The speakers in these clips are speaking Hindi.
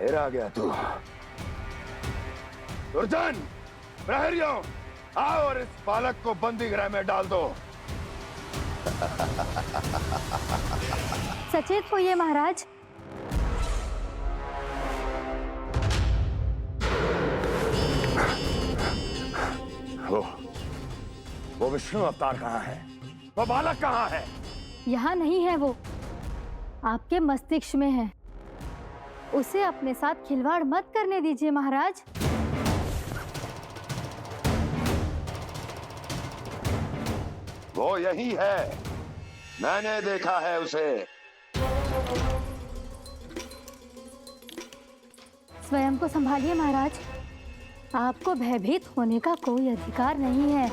फिर आ गया तू। दुर्जन, प्रहरियों, आओ और इस बालक को बंदी गृह में डाल दो। सचेत होइए महाराज। वो विष्णु अवतार कहाँ है? वो बालक कहाँ है? यहाँ नहीं है वो, आपके मस्तिष्क में है। उसे अपने साथ खिलवाड़ मत करने दीजिए महाराज। वो यही है, मैंने देखा है उसे। स्वयं को संभालिए महाराज, आपको भयभीत होने का कोई अधिकार नहीं है।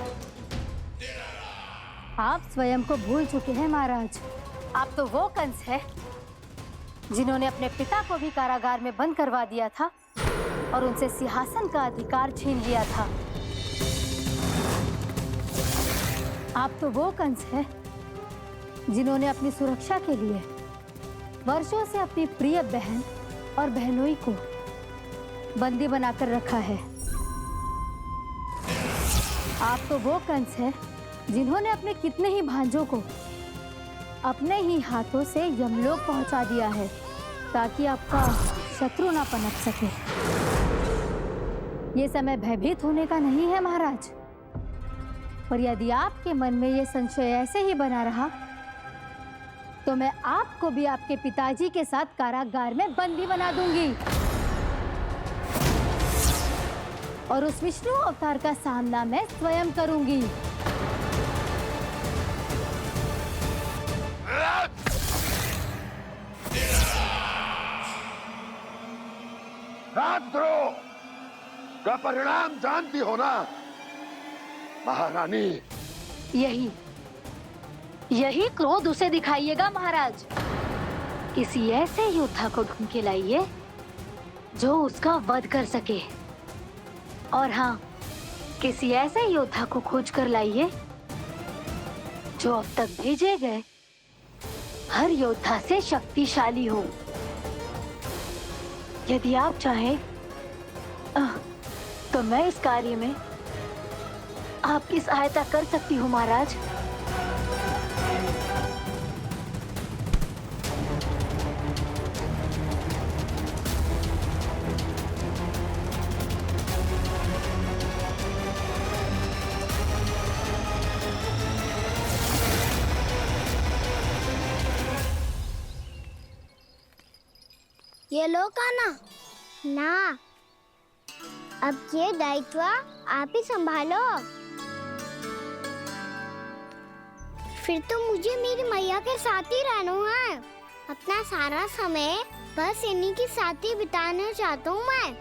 आप स्वयं को भूल चुके हैं महाराज। आप तो वो कंस है जिन्होंने अपने पिता को भी कारागार में बंद करवा दिया था और उनसे सिंहासन का अधिकार छीन लिया था। आप तो वो कंस है जिन्होंने अपनी सुरक्षा के लिए वर्षों से अपनी प्रिय बहन और बहनोई को बंदी बनाकर रखा है। आप तो वो कंस है जिन्होंने अपने कितने ही भांजों को अपने ही हाथों से यमलोक पहुंचा दिया है ताकि आपका शत्रु ना पनप सके। ये समय भयभीत होने का नहीं है महाराज, पर यदि आपके मन में ये संशय ऐसे ही बना रहा तो मैं आपको भी आपके पिताजी के साथ कारागार में बंदी बना दूंगी और उस विष्णु अवतार का सामना मैं स्वयं करूंगी। राजद्रोह का परिणाम जानती हो ना महारानी? यही क्रोध उसे दिखाइएगा महाराज। किसी ऐसे योद्धा को ढूंढ के लाइए जो उसका वध कर सके, और हाँ, किसी ऐसे योद्धा को खोज कर लाइए जो अब तक भेजे गए हर योद्धा से शक्तिशाली हो। यदि आप चाहें तो मैं इस कार्य में आपकी सहायता कर सकती हूँ महाराज। ये लो कान्हा। ना, अब ये दायित्व आप ही संभालो। फिर तो मुझे मेरी मैया के साथ ही रहना है। अपना सारा समय बस इन्हीं के साथ ही बिताना चाहता हूँ मैं।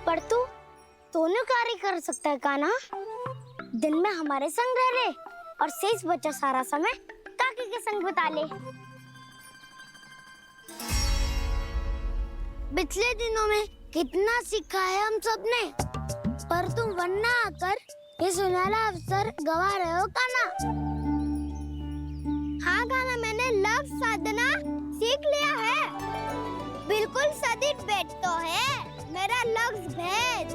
पर तू दोनों कार्य कर सकता है कान्हा। दिन में हमारे संग रह ले और शेष बचा सारा समय काकी के संग बिता ले। पिछले दिनों में कितना सीखा है हम सबने, पर तुम वरना आकर ये सुनहरा अवसर गवा रहे हो कान्हा। हाँ कान्हा, मैंने लव साधना सीख लिया है। बिल्कुल सदित भेद तो है मेरा लफ्ज भेद।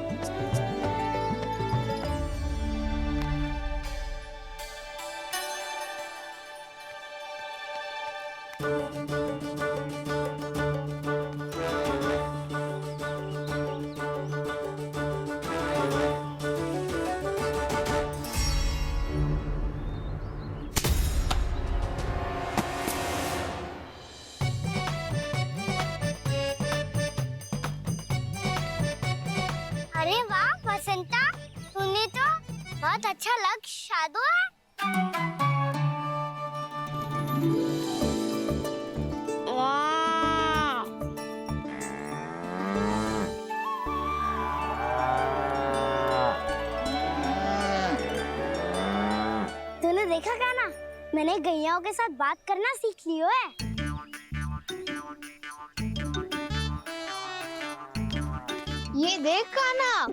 अरे वाह वसंता, तूने तो बहुत अच्छा लक्ष्य साधा है। तूने देखा कान्हा, मैंने गैयाओं के साथ बात करना सीख लियो है। ये देख कान्हा।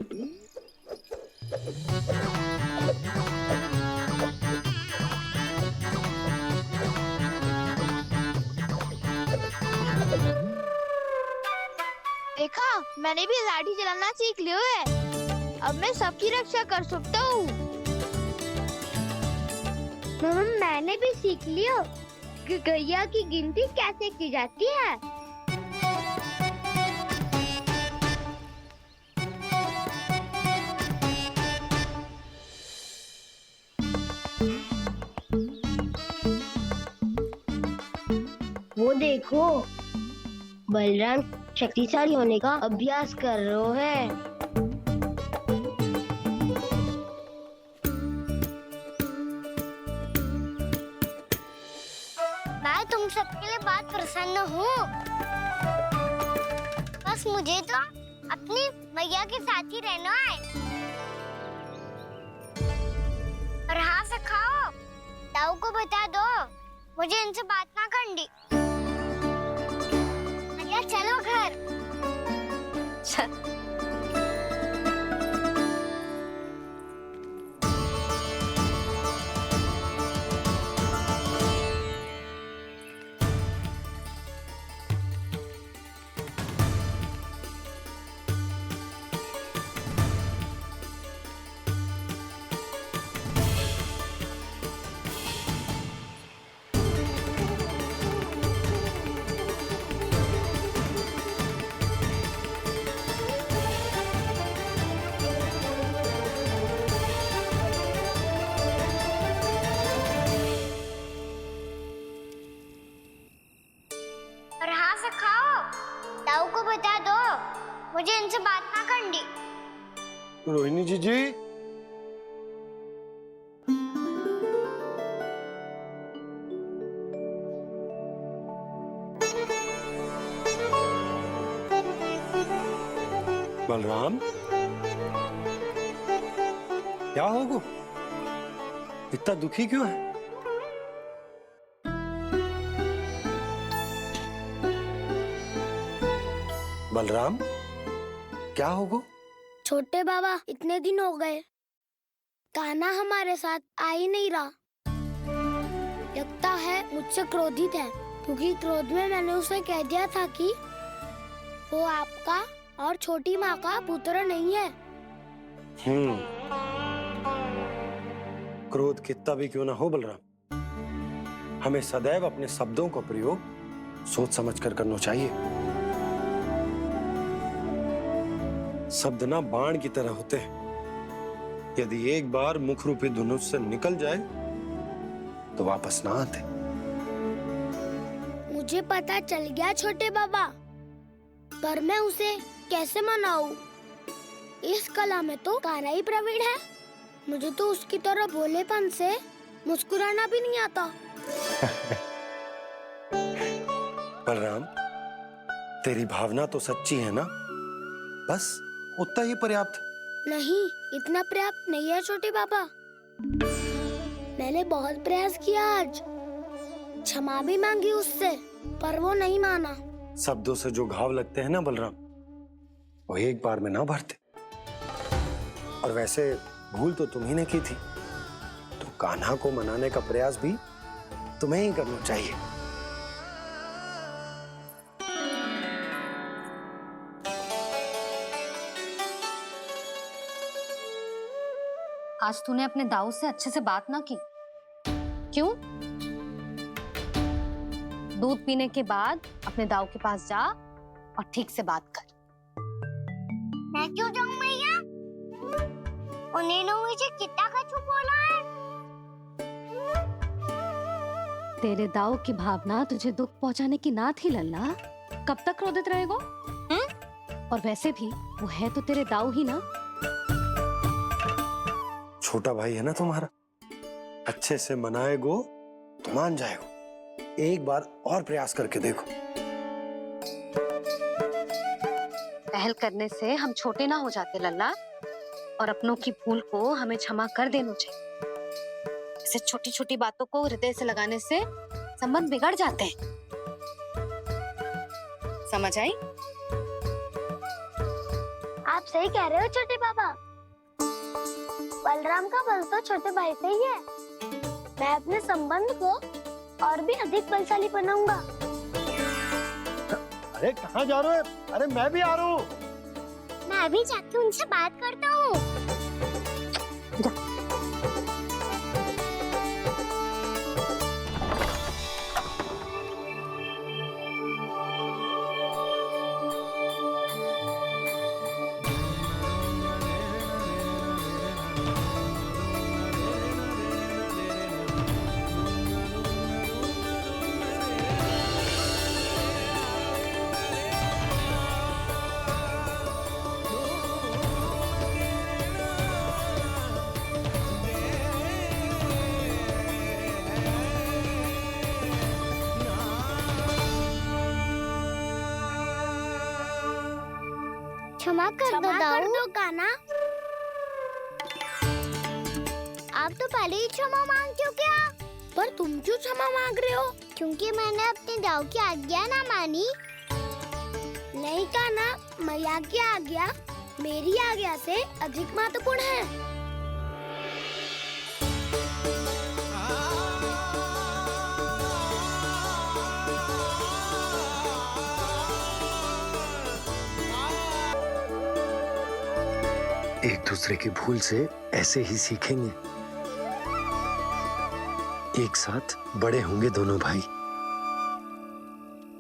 मैंने भी लाठी चलाना सीख लिया है। अब मैं सबकी रक्षा कर सकता हूँ। मम्मा मैंने भी सीख लिया कि गैया की गिनती कैसे की जाती है। वो देखो, बलराम शक्तिशाली होने का अभ्यास कर रहे हैं। मैं तुम सबके लिए बहुत प्रसन्न हूँ। बस मुझे तो अपनी मैया के साथ ही रहना है। और हाँ से खाओ, ताऊ को बता दो मुझे इनसे बात ना करनी। मैया चलो घर। और हाँ से खाओ, ताऊ को बता दो मुझे इनसे बात ना करनी। रोहिणी जी बलराम, क्या होगा? इतना दुखी क्यों है? बलराम, क्या होगा? छोटे बाबा, इतने दिन हो गए कान्हा हमारे साथ आ ही नहीं रहा। लगता है मुझसे क्रोधित है, क्योंकि क्रोध में मैंने उसे कह दिया था कि वो आपका और छोटी माँ का पुत्र नहीं है। क्रोध कितना भी क्यों ना हो बलराम, हमें सदैव अपने शब्दों का प्रयोग सोच समझकर करना चाहिए। शब्द ना बाण की तरह होते हैं, यदि एक बार मुख रूपी धनुष से निकल जाए तो वापस ना आते। मुझे पता चल गया छोटे बाबा, पर मैं उसे कैसे मनाऊं? इस कला में तो कान्हा ही प्रवीण है। मुझे तो उसकी तरह भोलेपन से मुस्कुराना भी नहीं आता। बलराम, तेरी भावना तो सच्ची है ना, बस उतना ही पर्याप्त। नहीं, इतना पर्याप्त नहीं है छोटे बाबा। मैंने बहुत प्रयास किया आज, क्षमा भी मांगी उससे, पर वो नहीं माना। शब्दों से जो घाव लगते हैं ना बलराम, वो एक बार में ना भरते। और वैसे भूल तो तुम्ही ने की थी, तो कान्हा को मनाने का प्रयास भी तुम्हें ही करना चाहिए। आज तूने अपने दाऊ से अच्छे से बात ना की, क्यों? दूध पीने के बाद अपने दाऊ के पास जा और ठीक से बात कर। मैं क्यों जाऊं मैया? उन्हें मुझे कितना कछु बोला है। तेरे दाऊ की भावना तुझे दुख पहुंचाने की ना थी लल्ला। कब तक क्रोधित रहेगो? और वैसे भी वो है तो तेरे दाऊ ही ना। छोटा भाई है ना तुम्हारा, अच्छे से मनाएगो तो मान जाएगो। एक बार और प्रयास करके देखो। पहल करने से हम छोटे ना हो जाते लल्ला, और अपनों की भूल को हमें क्षमा कर देना चाहिए। ऐसे छोटी छोटी बातों को हृदय से लगाने से संबंध बिगड़ जाते हैं। समझ आई? आप सही कह रहे हो छोटे बाबा। बलराम का बल तो छोटे भाई से ही है। मैं अपने संबंध को और भी अधिक बलशाली बनाऊंगा। अरे कहाँ जा रहे हो? अरे मैं भी आ रहा हूँ। मैं भी जाके उनसे बात करता हूँ। क्षमा कर दो कान्हा। आप तो पहले ही क्षमा मांगते हो क्या? पर तुम क्यों क्षमा मांग रहे हो? क्योंकि मैंने अपने दाऊ की आज्ञा ना मानी। नहीं कान्हा, मैया की आज्ञा मेरी आज्ञा से अधिक महत्वपूर्ण है। एक दूसरे की भूल से ऐसे ही सीखेंगे। एक साथ बड़े होंगे दोनों भाई।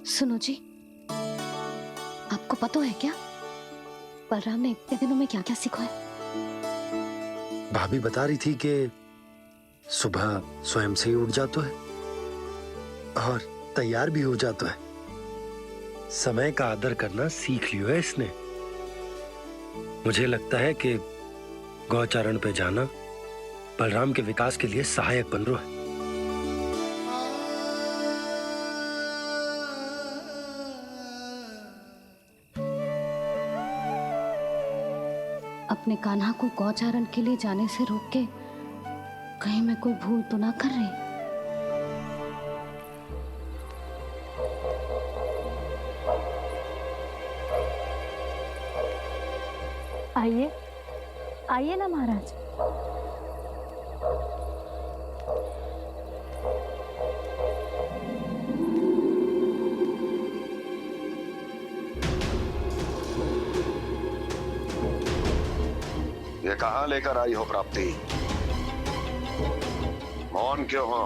सुनो जी, आपको पता है क्या बलराम ने इतने दिनों में क्या क्या सीखा है? भाभी बता रही थी कि सुबह स्वयं से ही उठ जाता है और तैयार भी हो जाता है। समय का आदर करना सीख लियो है इसने। मुझे लगता है कि गौचारण पे जाना बलराम के विकास के लिए सहायक बन रहा है। अपने कान्हा को गौचारण के लिए जाने से रोक के कहीं मैं कोई भूल तो ना कर रही? आइए आइए ना महाराज। ये कहाँ लेकर आई हो प्राप्ति? मौन क्यों हो?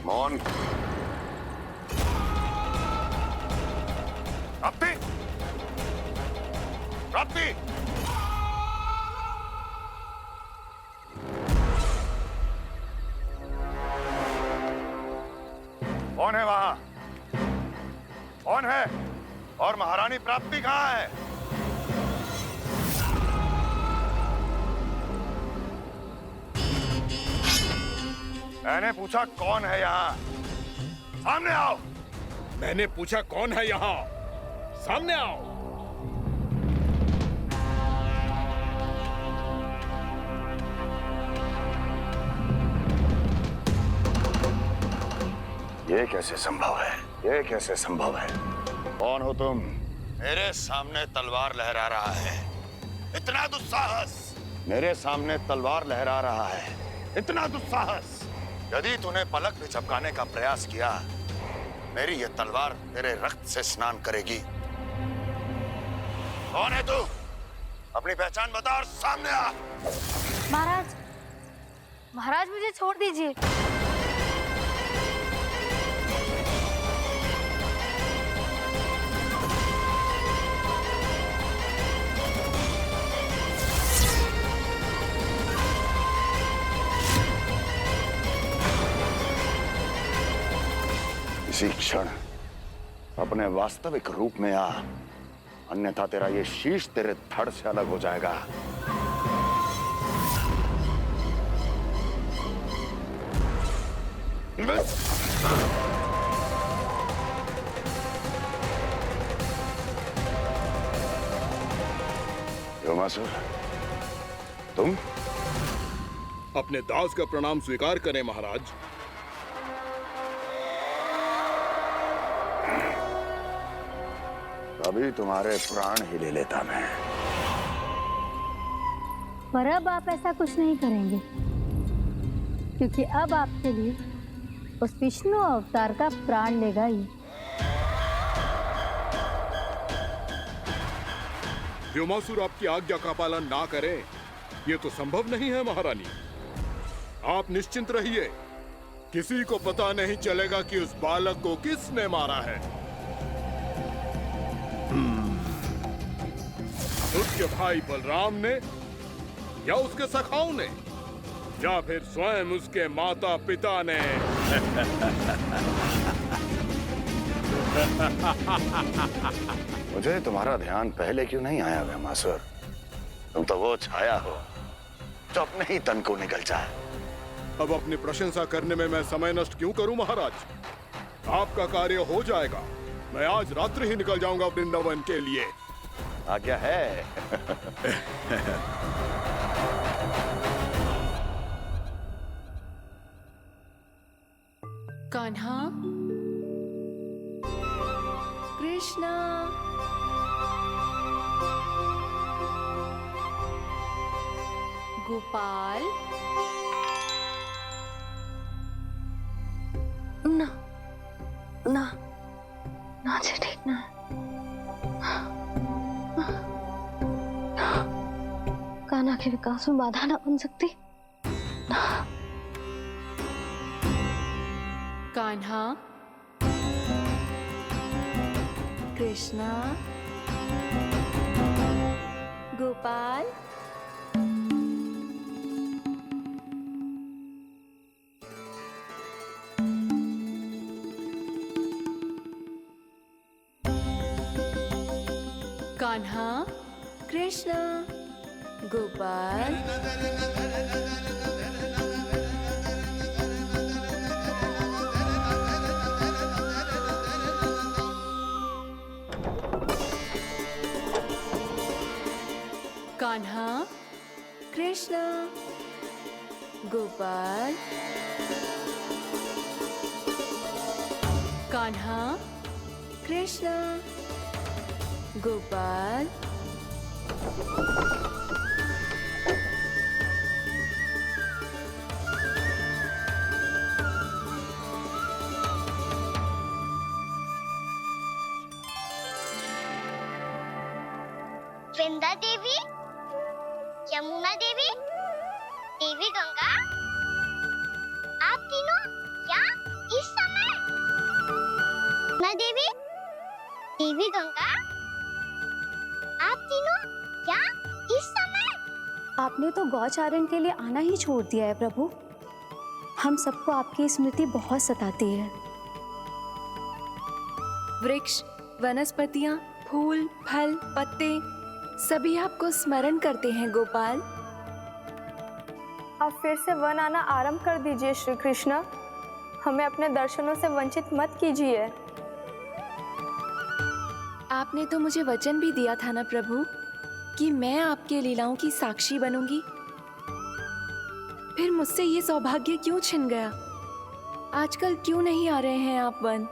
मौन। प्राप्ति, प्राप्ति, कौन है वहां? कौन है? और महारानी प्राप्ति कहाँ है? मैंने पूछा कौन है यहाँ? सामने आओ। मैंने पूछा कौन है यहाँ? सामने आओ। ये कैसे संभव है? ये कैसे संभव है? कौन हो तुम? मेरे सामने तलवार लहरा रहा है। इतना दुस्साहस! मेरे सामने तलवार लहरा रहा है। इतना दुस्साहस! यदि तूने पलक भी झपकाने का प्रयास किया, मेरी ये तलवार तेरे रक्त से स्नान करेगी। कौन है तू? अपनी पहचान बता और सामने आ। महाराज, महाराज मुझे छोड़ दीजिए। इसी क्षण अपने वास्तविक रूप में आ, अन्यथा तेरा ये शीश तेरे धड़ से अलग हो जाएगा। योमासुर, तुम? अपने दास का प्रणाम स्वीकार करें महाराज। अभी तुम्हारे प्राण ही ले लेता मैं। पर अब आप ऐसा कुछ नहीं करेंगे, क्योंकि अब आपके लिए उस विष्णु अवतार का प्राण लेगा ही। व्योमासुर आपकी आज्ञा का पालन ना करे, ये तो संभव नहीं है महारानी। आप निश्चिंत रहिए, किसी को पता नहीं चलेगा कि उस बालक को किसने मारा है। उसके भाई बलराम ने, या उसके सखाओं ने, या फिर स्वयं उसके माता पिता ने। मुझे तुम्हारा ध्यान पहले क्यों नहीं आया व्योमासुर? तुम तो वो छाया हो जो अपने ही तन को निगल जाए। अब अपनी प्रशंसा करने में मैं समय नष्ट क्यों करूं महाराज? आपका कार्य हो जाएगा। मैं आज रात्रि ही निकल जाऊंगा वृंदावन के लिए। आज्ञा है। कान्हा, कृष्णा, गोपाल। ना ना ना जी, ठीक ना। कान्हा के विकास में बाधा ना बन सकती। कान्हा, कृष्णा, गोपाल। कान्हा, कृष्णा, गोपाल। कान्हा, कृष्णा, गोपाल। कान्हा, कृष्णा, गोपाल। वृंदा देवी, यमुना देवी, देवी गंगा, आप तीनों यहाँ इस समय? यमुना देवी, देवी गंगा, आप तीनों यहाँ इस समय? आपने तो गौचारण के लिए आना ही छोड़ दिया है प्रभु। हम सबको आपकी स्मृति बहुत सताती है। वृक्ष, वनस्पतियां, फूल, फल, पत्ते सभी आपको स्मरण करते हैं गोपाल। आप फिर से वन आना आरंभ कर दीजिए श्री कृष्ण। हमें अपने दर्शनों से वंचित मत कीजिए। आपने तो मुझे वचन भी दिया था ना प्रभु कि मैं आपके लीलाओं की साक्षी बनूंगी। फिर मुझसे ये सौभाग्य क्यों छिन गया? आजकल क्यों नहीं आ रहे हैं आप वन?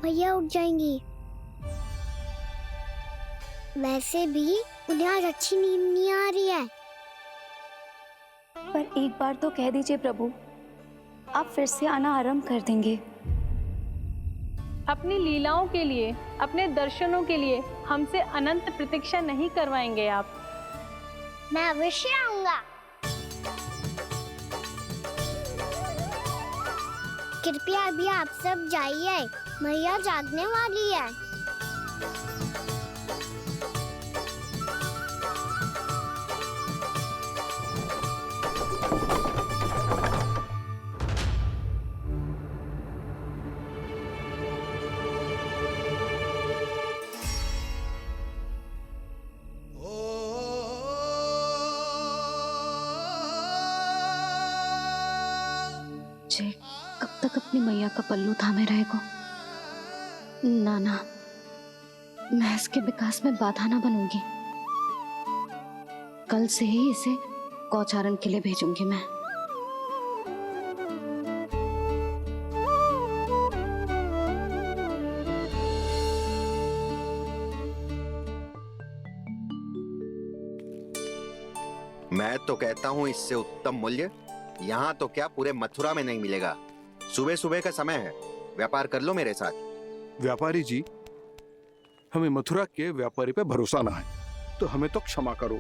भैया उठ जाएंगी। वैसे भी उन्हें आज अच्छी नींद नहीं आ रही है। पर एक बार तो कह दीजिए प्रभु, आप फिर से आना आरंभ कर देंगे। अपनी लीलाओं के लिए, अपने दर्शनों के लिए हमसे अनंत प्रतीक्षा नहीं करवाएंगे आप? मैं अवश्य आऊंगा। कृपया अभी आप सब जाइए, मैया जागने वाली है। जे कब तक अपनी मैया का पल्लू थामे रहेगा? ना ना, मैं इसके विकास में बाधा ना बनूंगी। कल से ही इसे गौचारण के लिए भेजूंगी मैं। मैं तो कहता हूँ इससे उत्तम मूल्य यहाँ तो क्या पूरे मथुरा में नहीं मिलेगा। सुबह सुबह का समय है, व्यापार कर लो मेरे साथ। व्यापारी जी, हमें मथुरा के व्यापारी पे भरोसा ना है, तो हमें तो क्षमा करो।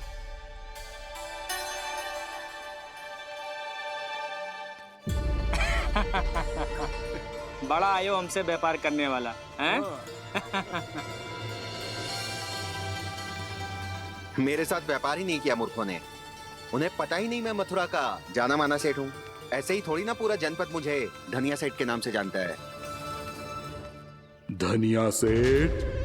बड़ा आयो हमसे व्यापार करने वाला हैं? मेरे साथ व्यापार ही नहीं किया मूर्खों ने। उन्हें पता ही नहीं मैं मथुरा का जाना माना सेठ हूँ। ऐसे ही थोड़ी ना पूरा जनपद मुझे धनिया सेठ के नाम से जानता है। धनिया सेठ?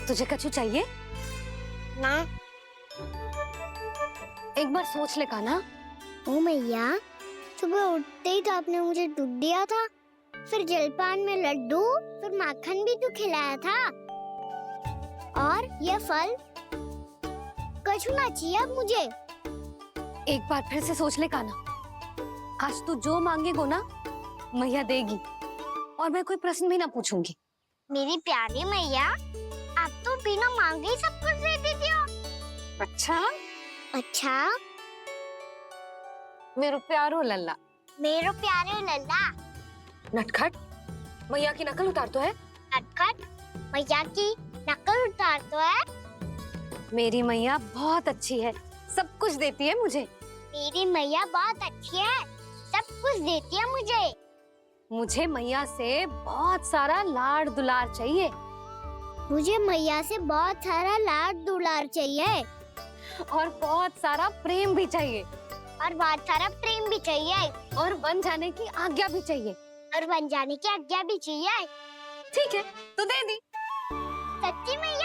तुझे कछु चाहिए ना? एक बार सोच ले कान्हा। ओ मैया, सुबह उठते ही तो आपने मुझे दूध दिया था, फिर जलपान में लड्डू, फिर माखन भी तो खिलाया था, और ये फल कछु ना चाहिए अब मुझे। एक बार फिर से सोच ले कान्हा। आज तू जो मांगेगो ना मैया देगी, और मैं कोई प्रश्न भी ना पूछूंगी। मेरी प्यारी मैया, आप तो बिना मांगे ही सब कुछ दे देती हो। अच्छा अच्छा, मेरो प्यारो लल्ला। मेरो प्यारे लल्ला। नटखट, मैया की नकल उतार तो है। नटखट, मैया की नकल उतार तो है। मेरी मैया बहुत अच्छी है, सब कुछ देती है मुझे। मेरी मैया बहुत अच्छी है, सब कुछ देती है मुझे। मुझे मैया से बहुत सारा लाड़ दुलार चाहिए। मुझे मैया से बहुत सारा लाड दुलार चाहिए, और बहुत सारा प्रेम भी चाहिए, और बहुत सारा प्रेम भी चाहिए, और बन जाने की आज्ञा भी चाहिए, और बन जाने की आज्ञा भी चाहिए। ठीक है, तो दे दी। सच्ची मैया?